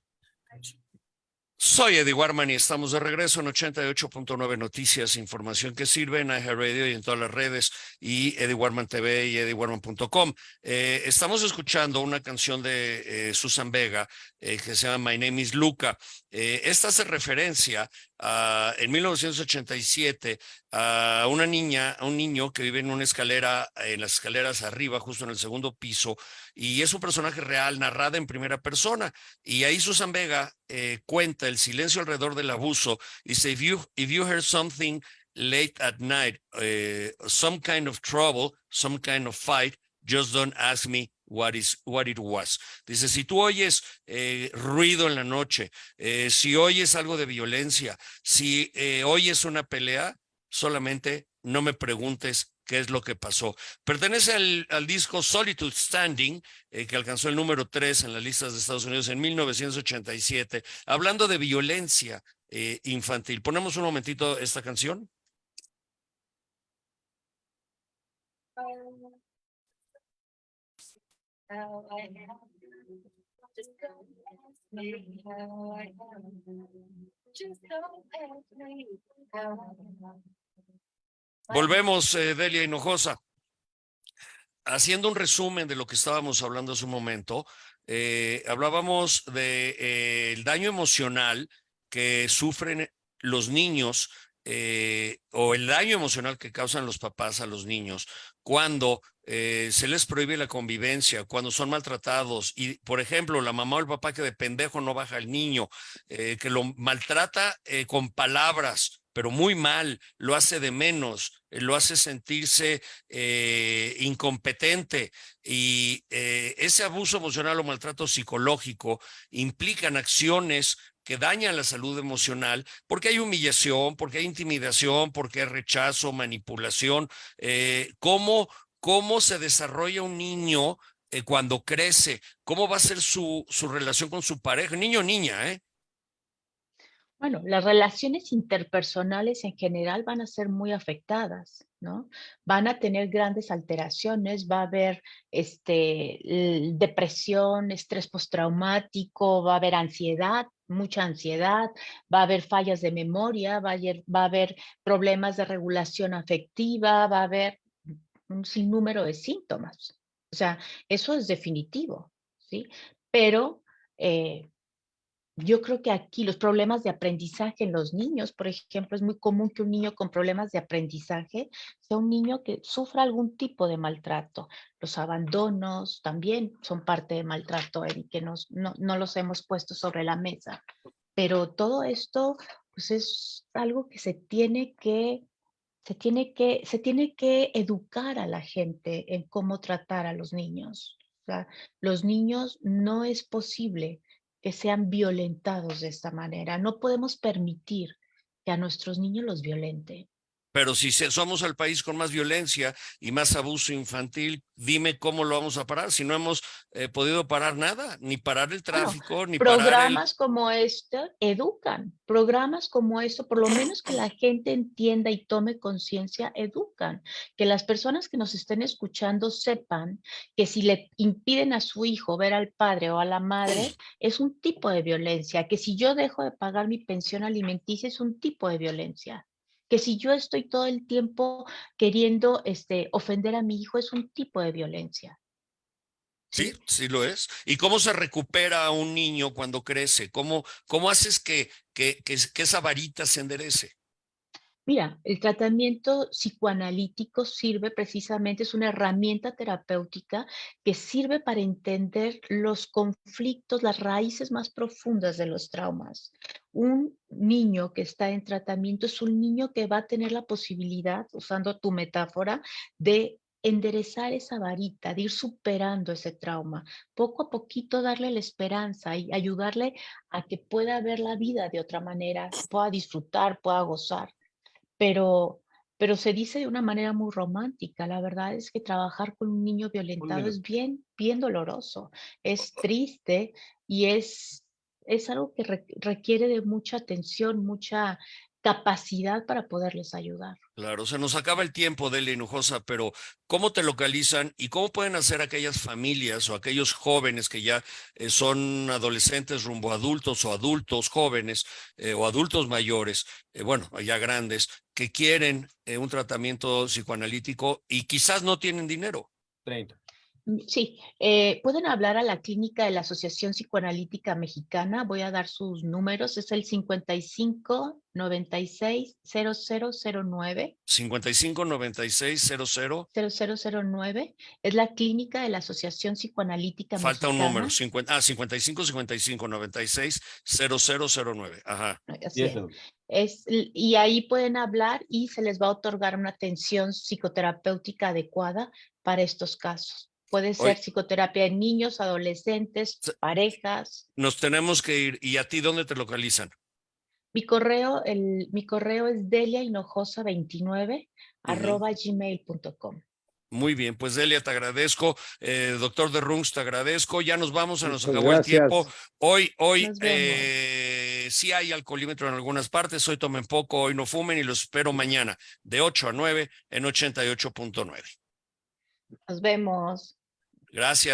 Soy Eddie Warman y estamos de regreso en 88.9 Noticias, información que sirve en iHeartRadio y en todas las redes, y Eddie Warman TV y eddiewarman.com. Estamos escuchando una canción de Susan Vega que se llama My Name is Luca. Esta hace referencia en 1987 a una niña, a un niño que vive en una escalera, en las escaleras arriba, justo en el segundo piso, y es un personaje real, narrada en primera persona. Y ahí Susan Vega cuenta el silencio alrededor del abuso. Dice, if you heard something late at night, some kind of trouble, some kind of fight, just don't ask me what it was. Dice, si tú oyes ruido en la noche, si oyes algo de violencia, si oyes una pelea, solamente no me preguntes qué es lo que pasó. Pertenece al disco Solitude Standing, que alcanzó el número 3 en las listas de Estados Unidos en 1987, hablando de violencia infantil. Ponemos un momentito esta canción. Volvemos, Delia Hinojosa. Haciendo un resumen de lo que estábamos hablando hace un momento, hablábamos de el daño emocional que sufren los niños o el daño emocional que causan los papás a los niños cuando se les prohíbe la convivencia, cuando son maltratados y, por ejemplo, la mamá o el papá que de pendejo no baja al niño, que lo maltrata con palabras, pero muy mal, lo hace de menos, lo hace sentirse incompetente y ese abuso emocional o maltrato psicológico implican acciones que dañan la salud emocional porque hay humillación, porque hay intimidación, porque hay rechazo, manipulación. ¿Cómo se desarrolla un niño cuando crece? ¿Cómo va a ser su relación con su pareja? Niño o niña, ¿eh? Bueno, las relaciones interpersonales en general van a ser muy afectadas, ¿no? Van a tener grandes alteraciones, va a haber depresión, estrés postraumático, va a haber ansiedad, mucha ansiedad, va a haber fallas de memoria, va a haber problemas de regulación afectiva, va a haber un sinnúmero de síntomas. O sea, eso es definitivo, ¿sí? Pero yo creo que aquí los problemas de aprendizaje en los niños, por ejemplo, es muy común que un niño con problemas de aprendizaje sea un niño que sufra algún tipo de maltrato. Los abandonos también son parte de maltrato, Eric, que no los hemos puesto sobre la mesa. Pero todo esto, pues es algo que se tiene que educar a la gente en cómo tratar a los niños. O sea, los niños no es posible que sean violentados de esta manera. No podemos permitir que a nuestros niños los violenten. Pero si somos el país con más violencia y más abuso infantil, dime cómo lo vamos a parar. Si no hemos podido parar nada, ni parar el Bueno, tráfico, ni parar el... programas como este educan. Programas como esto, por lo menos que la gente entienda y tome conciencia, educan. Que las personas que nos estén escuchando sepan que si le impiden a su hijo ver al padre o a la madre, es un tipo de violencia. Que si yo dejo de pagar mi pensión alimenticia, es un tipo de violencia. Que si yo estoy todo el tiempo queriendo ofender a mi hijo, es un tipo de violencia. Sí, ¿Sí? sí lo es. ¿Y cómo se recupera un niño cuando crece? ¿Cómo haces que esa varita se enderece? Mira, el tratamiento psicoanalítico sirve precisamente, es una herramienta terapéutica que sirve para entender los conflictos, las raíces más profundas de los traumas. Un niño que está en tratamiento es un niño que va a tener la posibilidad, usando tu metáfora, de enderezar esa varita, de ir superando ese trauma, poco a poquito darle la esperanza y ayudarle a que pueda ver la vida de otra manera, pueda disfrutar, pueda gozar. Pero se dice de una manera muy romántica. La verdad es que trabajar con un niño Un violentado minuto. es bien, bien doloroso, es triste y es algo que requiere de mucha atención, mucha capacidad para poderles ayudar. Claro, se nos acaba el tiempo, Delia Hinojosa, pero ¿cómo te localizan y cómo pueden hacer aquellas familias o aquellos jóvenes que ya son adolescentes rumbo a adultos o adultos jóvenes o adultos mayores, bueno, ya grandes, que quieren un tratamiento psicoanalítico y quizás no tienen dinero? 30. Sí, pueden hablar a la clínica de la Asociación Psicoanalítica Mexicana. Voy a dar sus números. Es el 55 96 0009. 55 96 00. 0009 es la clínica de la Asociación Psicoanalítica Falta un número, Mexicana. 55 55 96 0009. Ajá. Así 10 es. segundos. Y ahí pueden hablar y se les va a otorgar una atención psicoterapéutica adecuada para estos casos. Puede ser Hoy psicoterapia en niños, adolescentes, parejas. nos tenemos que ir. ¿Y a ti dónde te localizan? Mi correo es deliahinojosa29 @gmail.com. Muy bien, pues Delia, te agradezco. Doctor de Rungs, te agradezco. Ya nos vamos, se nos Muchas acabó el tiempo. gracias. Hoy Nos vemos. sí hay alcoholímetro en algunas partes. Hoy tomen poco, hoy no fumen y los espero mañana de 8 a 9 en 88.9. Nos vemos. Gracias.